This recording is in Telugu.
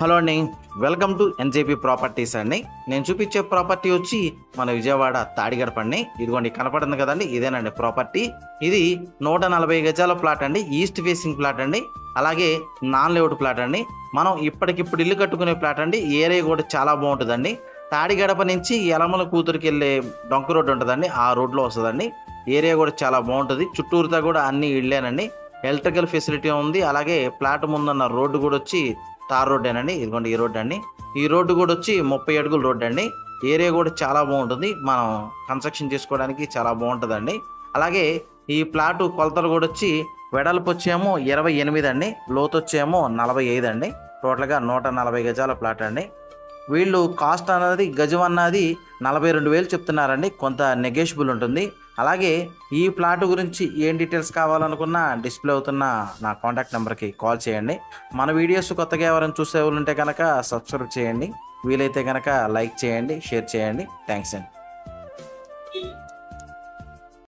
హలో అండి, వెల్కమ్ టు ఎన్జేపీ ప్రాపర్టీస్ అండి. నేను చూపించే ప్రాపర్టీ వచ్చి మన విజయవాడ తాడిగడప అండి. ఇదిగోండి కనపడుతుంది కదండి, ఇదేనండి ప్రాపర్టీ. ఇది 140 గజాల ప్లాట్ అండి, ఈస్ట్ ఫేసింగ్ ప్లాట్ అండి. అలాగే నాన్ లేఅవుట్ ప్లాట్ అండి. మనం ఇప్పటికిప్పుడు ఇల్లు కట్టుకునే ప్లాట్ అండి. ఏరియా కూడా చాలా బాగుంటుందండి. తాడిగడప నుంచి యలమల కూతురికి వెళ్ళే డొంక రోడ్డు ఉంటుందండి, ఆ రోడ్లో వస్తుందండి. ఏరియా కూడా చాలా బాగుంటుంది. చుట్టూరుతా కూడా అన్ని ఇళ్ళేనండి. ఎలక్ట్రికల్ ఫెసిలిటీ ఉంది. అలాగే ప్లాట్ ముందున్న రోడ్డు కూడా వచ్చి తార్ రోడ్డేనండి. ఇదిగోండి ఈ రోడ్డు అండి. ఈ రోడ్డు కూడా వచ్చి 30 అడుగుల రోడ్డు అండి. ఏరియా కూడా చాలా బాగుంటుంది. మనం కన్స్ట్రక్షన్ చేసుకోవడానికి చాలా బాగుంటుందండి. అలాగే ఈ ప్లాటు కొలతలు కూడా వచ్చి వెడల్పు వచ్చేమో 28 అండి, లోతు వచ్చేమో 45 అండి. టోటల్గా 140 గజాల ప్లాట్ అండి. వీళ్ళు కాస్ట్ అనేది గజం అన్నది 42,000 చెప్తున్నారండి. కొంత నెగోషియబుల్ ఉంటుంది. అలాగే ఈ ప్లాట్ గురించి ఏం డీటెయిల్స్ కావాలనుకున్నా డిస్ప్లే అవుతున్న నా కాంటాక్ట్ నెంబర్కి కాల్ చేయండి. మన వీడియోస్ కొత్తగా ఎవరైనా చూసే వాళ్ళు ఉంటే కనుక సబ్స్క్రైబ్ చేయండి. వీలైతే కనుక లైక్ చేయండి, షేర్ చేయండి. థ్యాంక్స్ అండి.